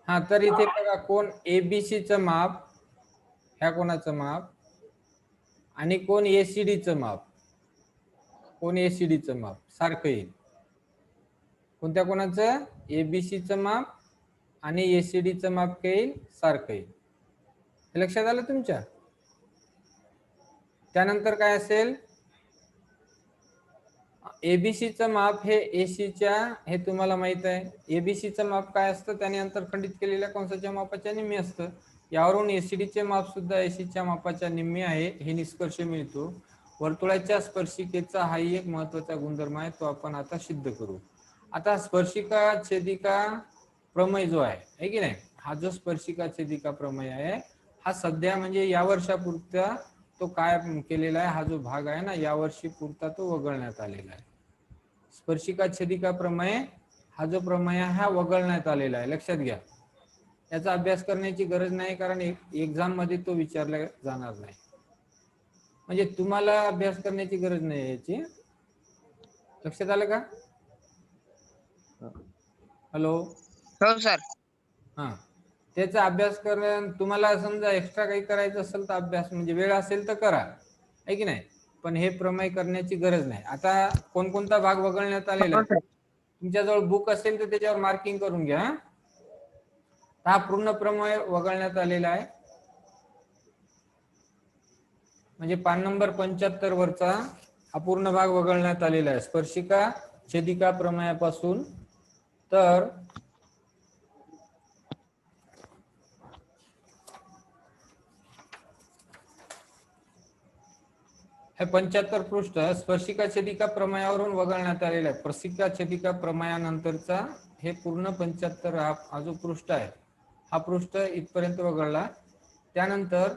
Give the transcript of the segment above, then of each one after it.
हा, तर इथे बघा कोण एबीसीचं माप, ह्या कोणाचं माप, आणि कोण एसीडीचं माप, कोण एसीडीचं माप सारखं येईल. कोणत्या कोणाचं? एबीसीचं माप आणि एसीडीचं माप काय येईल? सारखं येईल. हे लक्षात आलं तुमच्या? त्यानंतर काय असेल? एबीसीचं माप हे एसीच्या, हे तुम्हाला माहित आहे. एबीसीचं माप काय असतं? त्याने अंतर खंडित केलेल्या कंसाच्या मापाच्या निम्मे असतं. यावरून एसीडीचे माप सुद्धा एसीच्या मापाच्या निम्मे आहे हे निष्कर्ष मिळतो. वर्तुळाच्या स्पर्शिकेचा हा एक महत्वाचा गुणधर्म आहे, तो आपण आता सिद्ध करू. आता स्पर्शिका छेदिका प्रमेय जो आहे की नाही, हा जो स्पर्शिका छेदिका प्रमेय आहे, हा सध्या म्हणजे या वर्षापुरता तो काय केलेला आहे, हा जो भाग आहे ना, या वर्षी पुरता तो वगळण्यात आलेला आहे. स्पर्शिका छेदिका प्रमेय हा जो प्रमेय हा वगळण्यात आलेला आहे, लक्षात घ्या. याचा अभ्यास करण्याची गरज नाही, कारण एक्झाम मध्ये तो विचारला जाणार नाही. म्हणजे तुम्हाला अभ्यास करण्याची गरज नाही याची. लक्षात आलं का? हॅलो. हो सर. हा, त्याचा अभ्यास करणं तुम्हाला समजा एक्स्ट्रा काही करायचं असेल तर अभ्यास, म्हणजे वेळ असेल तर करा, आहे की नाही. पण हे प्रमेय करण्याची गरज नाही. आता कोणकोणता भाग वगळण्यात आलेला हो आहे? सर. तुमच्याजवळ बुक असेल तर त्याच्यावर मार्किंग करून घ्या. हा पूर्ण प्रमेय वगळण्यात आलेला आहे. म्हणजे पान नंबर 75 वरचा हा पूर्ण भाग वगळण्यात आलेला आहे स्पर्शिका छेदिका प्रमेयापासून. तर हे 75 पृष्ठ स्पर्शिका छेदिका प्रमेयावरून वगळण्यात आलेला आहे. स्पर्शिका छेदिका प्रमेयानंतरचा हे पूर्ण 75 हा जो पृष्ठ आहे, हा पृष्ठ इथपर्यंत वगळला. त्यानंतर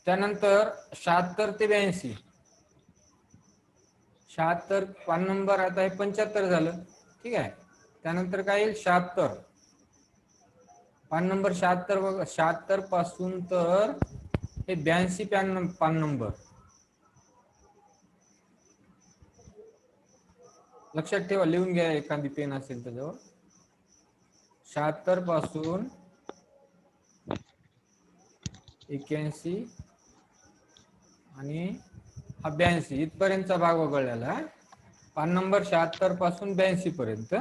त्यानंतर 76 ते 82, 76 पान नंबर, आता हे 75 झालं, ठीक आहे. त्यानंतर काय येईल? 76 पान नंबर 76 76 पासून तर हे 82 पान नंबर. लक्षात ठेवा, लिहून घ्या एखादी पेन असेल तर जवळ. 76 पासून 81 आणि हा 82 इथपर्यंतचा भाग वगळलेला. पान नंबर 76 पासून 82 पर्यंत,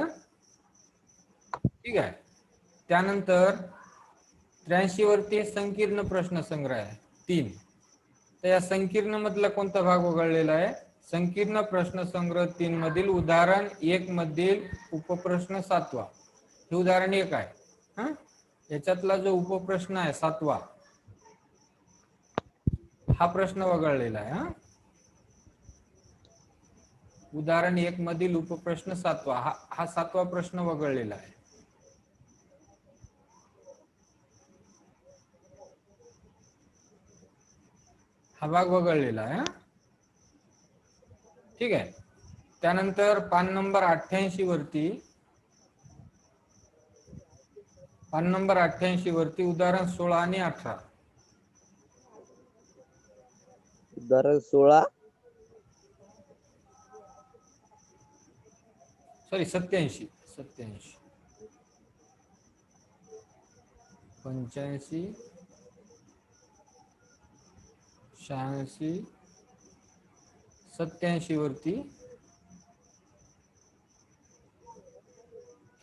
ठीक आहे. त्यानंतर 83 वरती संकीर्ण प्रश्न संग्रह आहे 3. तर या संकीर्ण मधला कोणता भाग वगळलेला आहे? संकीर्ण प्रश्न संग्रह 3 मधील उदाहरण 1 मधील उपप्रश्न 7वा, हे उदाहरण 1 आहे. हा, याच्यातला जो उपप्रश्न आहे 7वा, हा प्रश्न वगळलेला आहे. उदाहरण 1 मधील उपप्रश्न 7वा, हा 7वा प्रश्न वगळलेला आहे. हा भाग वगळलेला आहे, ठीक आहे. त्यानंतर पान नंबर 88 वरती, पान नंबर 88 वरती उदाहरण 16 आणि 18. उदाहरण 16, सॉरी 87, 85 86 87 वरती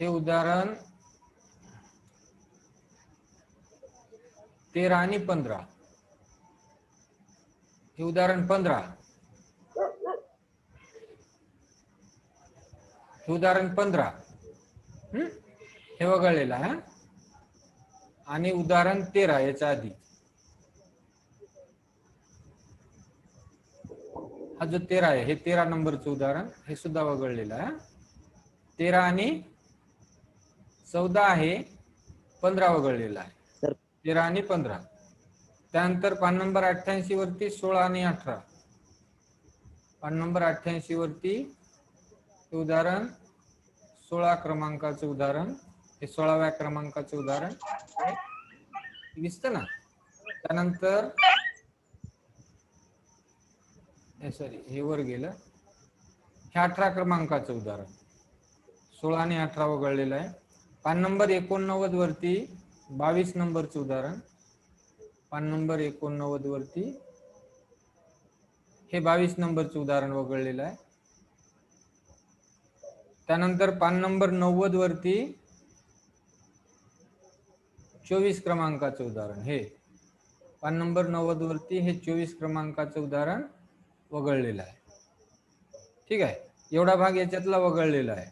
हे उदाहरण 13 आणि 15. हे उदाहरण 15, हे उदाहरण 15 हे वगळलेलं आहे. आणि उदाहरण 13 याच्या आधी, हा जो 13 आहे, हे 13 नंबरचं उदाहरण, हे सुद्धा वगळलेलं आहे. 13 आणि 14 आहे, 15 वगळलेला आहे. सर 13 आणि 15. त्यानंतर पान नंबर 88 वरती 16 आणि 18. पान नंबर 88 वरती उदाहरण 16 क्रमांकाचं उदाहरण, हे 16व्या क्रमांकाचं उदाहरण दिसतं ना. त्यानंतर सॉरी हे वर गेलं, हे 18 क्रमांकाचं उदाहरण. 16 आणि 18 वगळलेलं आहे. पान नंबर 89 वरती 22 नंबरचं उदाहरण. पान नंबर 89 वरती हे 22 नंबरचं उदाहरण वगळलेलं आहे. त्यानंतर पान नंबर 90 वरती 24 क्रमांकाचं उदाहरण. हे पान नंबर 90 वरती हे 24 क्रमांकाचं उदाहरण वगळलेलं आहे. ठीक आहे, एवढा भाग याच्यातला वगळलेला आहे.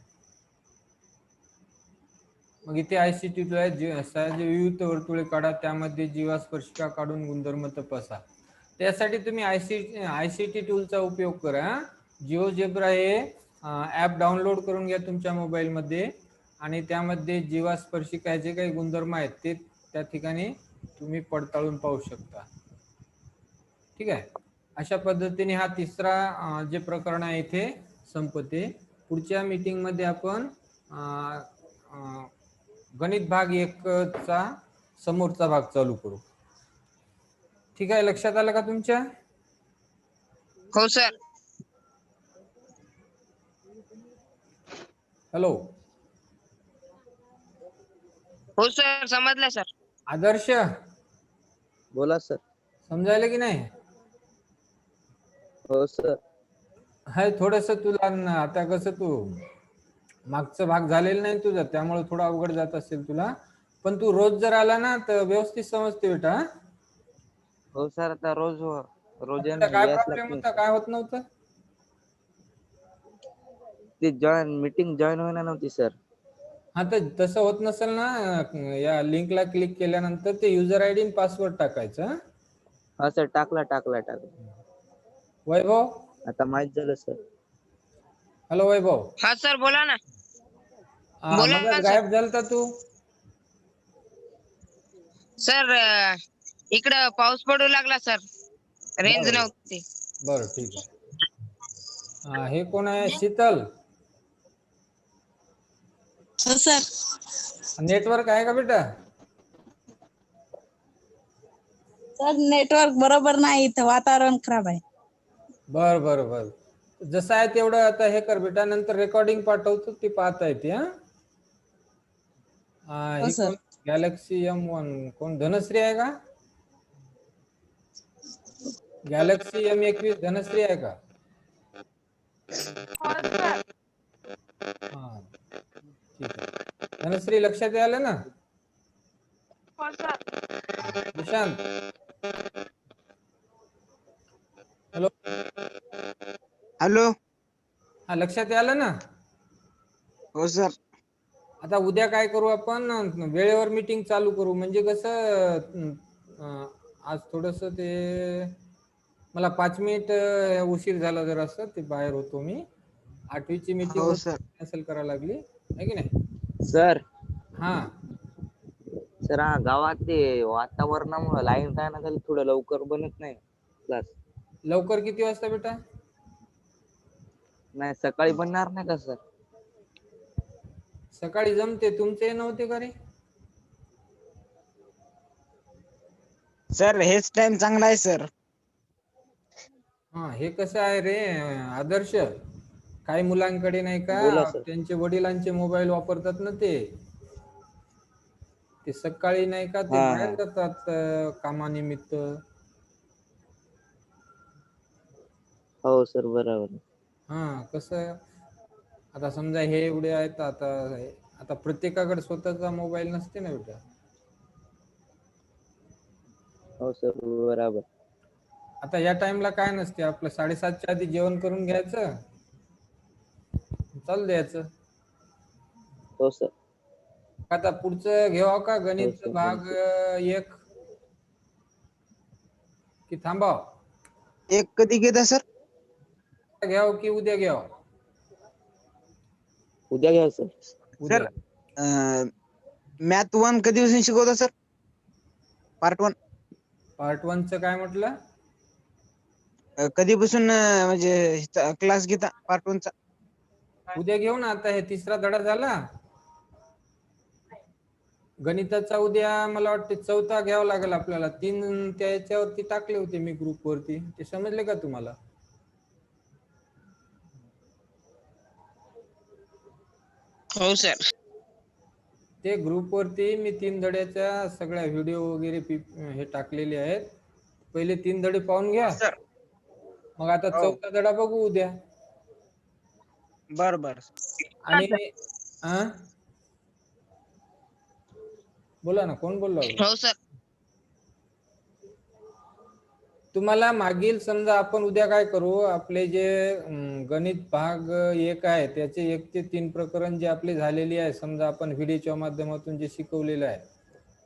मग इथे आयसीटी आहे, सहाय्याचे विविध वर्तुळे काढा, त्यामध्ये जीवास्पर्शिका काढून गुणधर्म तपासा. त्यासाठी तुम्ही आयसीटी टूलचा उपयोग करा. जिओजेब्रा हे ॲप डाउनलोड करून घ्या तुमच्या मोबाईलमध्ये आणि त्यामध्ये जीवास्पर्शिका जे काही गुणधर्म आहेत ते त्या ठिकाणी तुम्ही पडताळून पाहू शकता. ठीक आहे, अशा पद्धतीने हा तिसरा जे प्रकरण आहे इथे संपते. पुढच्या मीटिंग मध्ये आपण गणित भाग 1 चा समोरचा भाग चालू करू. ठीक आहे, लक्षात आलं का तुमच्या? हो सर. हॅलो. हो सर, समजलं सर. आदर्श, बोला सर. समजायला की नाही? हो सर. हाय, थोडस तुला आता कसं तू मागचा भाग झालेला नाही तुझा, त्यामुळे थोडा अवघड जात असेल तुला, पण तू रोज जर आला ना तर व्यवस्थित समजते बेटा. हो सर, आता रोज काय प्रॉब्लेम होता, काय होत नव्हतं? ती मीटिंग जॉईन होईना नव्हती सर. हा, तर तसं होत नसेल ना, या लिंकला क्लिक केल्यानंतर ते युजर आयडी आणि पासवर्ड टाकायचं. हा सर, टाकला. वैभव, आता माहित झालं सर. हॅलो वैभव. हा सर, बोला ना. बोला मग ना गायब झालता तू. सर, इकडं पाऊस पडू लागला सर, रेंज बरं नव्हती. बरं, ठीक आहे. हे कोण आहे? शीतल. हो सर. नेटवर्क आहे का बेटा? सर नेटवर्क बरोबर नाही, इथं वातावरण खराब आहे. बर बर बर, जसं आहे तेवढं आता हे कर बेटा, नंतर रेकॉर्डिंग पाठवतो ती पाहता येते. हो ही सर. कोण? गॅलेक्सी M1 कोण? धनश्री आहे का? गॅलेक्सी M21 धनश्री आहे का? हा, ठीक आहे. धनश्री, लक्षात आलं ना? प्रशांत, हॅलो. हॅलो. हा, लक्षात आलं ना? हो सर. आता उद्या काय करू आपण, वेळेवर मीटिंग चालू करू. म्हणजे कसं, आज थोडस ते मला 5 मिनिट उशीर झाला जरा, असं ते बाहेर होतो मी. 8वीची मीटिंग हो होती, सर. कॅन्सल करायला लागली आहे की नाही? सर हा गावात ते वातावरणामुळे लाईन काय ना झाली, थोडं लवकर बनत नाही क्लास. लवकर किती वाजता बेटा? नाही, सकाळी बनणार नाही का सर? सकाळी जमते, तुमचे नव्हते का रे? सर हेच टाइम चांगला आहे सर. हा, हे कसं आहे रे आदर्श, काही मुलांकडे नाही का बोला सर. त्यांचे वडिलांचे मोबाईल वापरतात ना, ते सकाळी नाही का ते हा बाहेर जातात कामानिमित्त. हो सर, बरोबर. हा, कसं आता समजा हे एवढे आहेत, आता प्रत्येकाकडे स्वतःचा मोबाईल नसते ना बेटा. हो सर, बरोबर. आता या टाइमला काय नसते, आपलं 7:30च्या आधी जेवण करून घ्यायचं, चालू द्यायचं. हो सर. आता पुढचं घेवा का, हो गणित सर, भाग 1 की थांबाव? एक कधी घेता सर? घ्याव की उद्या घ्याव? उद्या घ्या सर. उद्या. सर मॅथ 1 कधीपासून शिकवता सर? पार्ट 1 पार्ट 1 चं काय म्हटलं? कधीपासून म्हणजे क्लास घेता पार्ट 1 चा? उद्या घेऊ ना, आता हे तिसरा धडा झाला गणिताचा. उद्या मला वाटते 4था घ्यावा लागेल आपल्याला. 3 त्याच्यावरती टाकले होते मी ग्रुप वरती, ते समजले का तुम्हाला? हो सर. ते ग्रुपवरती मी 3 धड्याच्या सगळ्या व्हिडिओ वगैरे हे टाकलेले आहेत. पहिले 3 धडे पाहून घ्या. सर. मग आता हो. 4था धडा बघू उद्या. बर बर. आणि बोला ना, कोण बोललो? हो सर. तुम्हाला मागील समजा आपण उद्या काय करू, आपले जे गणित भाग 1 आहे त्याचे 1 ते 3 प्रकरण जे आपले झालेले आहे, समजा आपण व्हिडिओच्या माध्यमातून जे शिकवलेलं आहे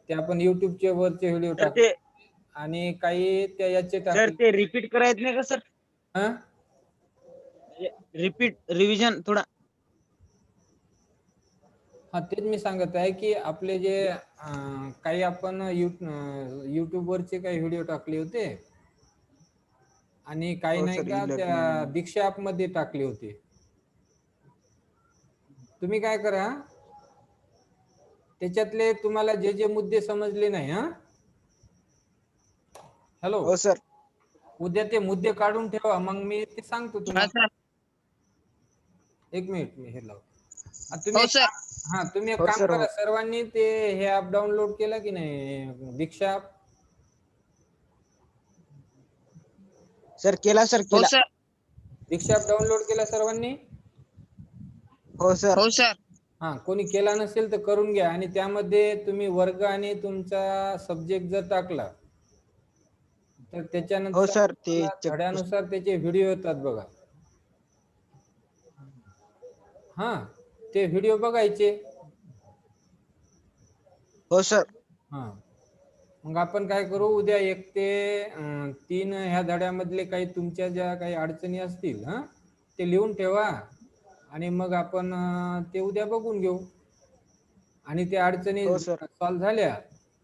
ते आपण युट्यूबचे वरचे व्हिडिओ सर टाकले आणि काही त्या याचे सर टाकले. ते रिपीट करायचं नाही का सर? हा रिपीट रिव्हिजन थोडा. हा, तेच मी सांगत आहे की आपले जे काही आपण युट्यूब वरचे काही व्हिडिओ टाकले होते आणि काही हो नाही सर, का त्या दीक्षा ऍप मध्ये टाकले होते. तुम्ही काय करा, त्याच्यातले तुम्हाला जे जे मुद्दे समजले नाही, हॅलो, हो सर. उद्या ते मुद्दे काढून ठेवा, मग मी ते सांगतो हा तुम्हाला. सर. 1 मिनिट मी हे लावतो. हो सर. तुम्ही एक हो काम सर, करा, हो. सर्वांनी ते हे ऍप डाउनलोड केलं की नाही, दीक्षा ऍप? सर केला सर हो केला. सर. दीक्षा ऍप डाउनलोड केला सर्वांनी? हो सर. हो सर. हा, कोणी केला नसेल तर करून घ्या. आणि त्यामध्ये तुम्ही वर्ग आणि तुमचा सब्जेक्ट जर टाकला तर हो त्याच्यानंतर सर ते धड्यानुसार त्याचे व्हिडिओ येतात बघा. हा, ते व्हिडिओ बघायचे. हो सर. हा, मग आपण काय करू, उद्या 1 ते 3 ह्या धड्यामधले काही तुमच्या ज्या काही अडचणी असतील ते लिहून ठेवा आणि मग आपण ते उद्या बघून घेऊ. आणि त्या अडचणी हो सर. सॉल्व्ह झाल्या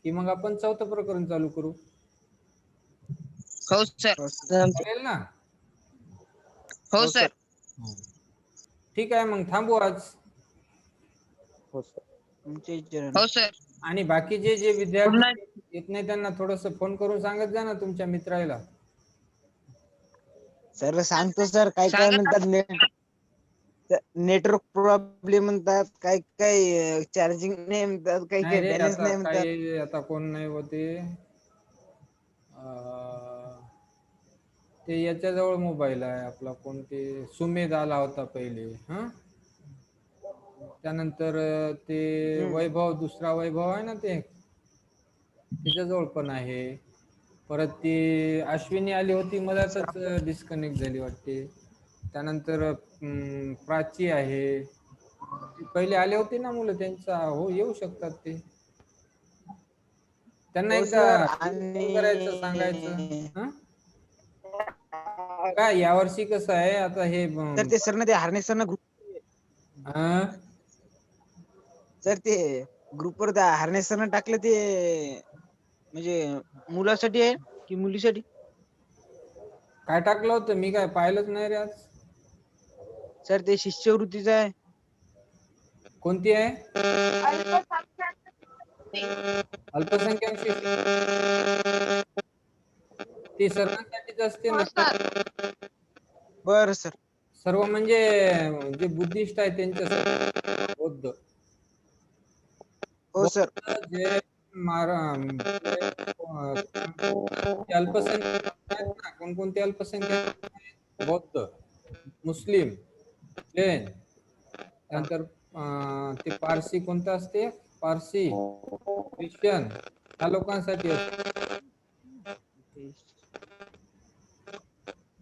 की मग आपण 4थं प्रकरण चालू करू. हो सर. हो सर. चालेल ना? हो हो सर. सर. ठीक आहे, मग थांबू आज. हो सर. तुमचे हो सर. आणि बाकीचे जे गुड नाईट. विद्यार्थी येत नाही त्यांना थोडस फोन करून सांगत जा ना तुमच्या मित्राला. सर सांगतो सर, काय काय सांगा. म्हणतात नेटवर्क प्रॉब्लेम म्हणतात, काय काय चार्जिंग नाही म्हणतात, काही नाही काही रे, बॅलन्स आता नाही म्हणतात. काही आता कोण नाही होते. ते याच्याजवळ मोबाईल आहे आपला, कोणते सुमेध आला होता पहिले. त्यानंतर ते वैभव, दुसरा वैभव आहे ना, ते त्याच्याजवळ पण आहे. परत ती अश्विनी आली होती, मधातच डिस्कनेक्ट झाली वाटते. त्यानंतर प्राची आहे. पहिले आले होते ना मुलं, त्यांचा हो येऊ शकतात ते. त्यांना हो एकदा सर. फोन आणि करायचं, सांगायचं. काय यावर्षी कसं आहे आता हे सर ते सर ना, ते हार्ने सर ना सर ते ग्रुपवर त्या हार्ने सर टाकलं, ते म्हणजे मुलासाठी आहे की मुलीसाठी? काय टाकलं होतं? मी काय पाहिलंच नाही रे आज. सर ते शिष्यवृत्तीच आहे. कोणती आहे? अल्पसंख्याक ती सर्वांसाठीच असते हो ना. सर. बर सर. सर्व म्हणजे जे बुद्धिस्ट आहे त्यांच्यासाठी, बौद्ध, हो सर. जे अल्पसंख्याक आहेत ना, कोणकोणते अल्पसंख्याक? बौद्ध, मुस्लिम, जैन, त्यानंतर ते पारसी कोणतं असते, पारसी, ख्रिश्चन, ह्या लोकांसाठी असते.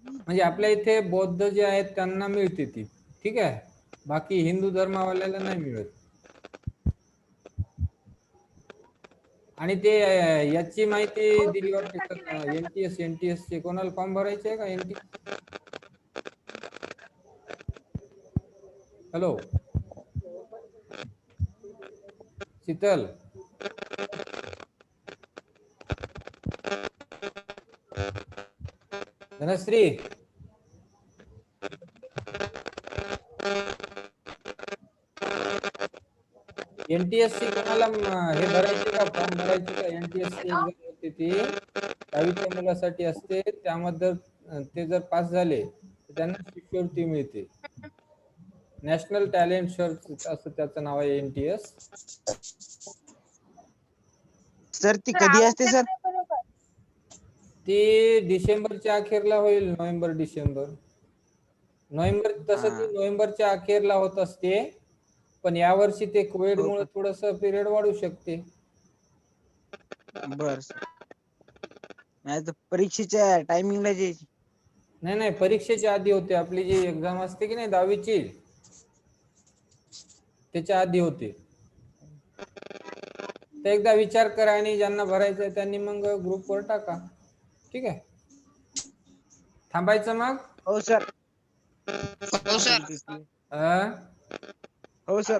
म्हणजे आपल्या इथे बौद्ध जे आहेत त्यांना मिळते ती, ठीक आहे. बाकी हिंदू धर्मावाल्याला नाही मिळत. आणि ते याची माहिती दिली वाटते सर, एनटीएस चे कोणाला फॉर्म भरायचे आहे का? हॅलो शीतल, धनश्री, एनटीएस ची कोणाला हे भरायचे का, फॉर्म भरायचे का? एनटीएस ची एक्झाम होती ती 10वीच्या मुलासाठी असते. त्यामध्ये ते जर पास झाले तर त्यांना शिष्यवृत्ती मिळते. नॅशनल टॅलेंट सर्च असं त्याचं नाव आहे, NTS. सर ती कधी असते सर? ती डिसेंबरच्या अखेरला होईल, नोव्हेंबर डिसेंबर. नोव्हेंबर तसं हा. ती नोव्हेंबरच्या अखेरला होत असते, पण यावर्षी ते कोविड हो मुळे का? थोडस पिरियड वाढू शकते. बर सर. नाही तर परीक्षेच्या टायमिंगला जे नाही नाही, परीक्षेच्या आधी होते. आपली जी एक्झाम असते की नाही 10वीची, त्याच्या आधी होते. तर एकदा विचार करा आणि ज्यांना भरायचं आहे त्यांनी मग ग्रुपवर टाका. ठीक आहे, थांबायचं मग. हो सर. हो सर. अं? हो सर,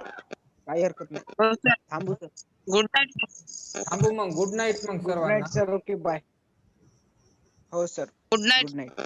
काही हरकत नाही. हो सर. थांबू सर. Good night. थांबू मग. गुड नाईट मग गुड सर्वांना. Night sir. Okay bye. हो sir. Good night. Good night.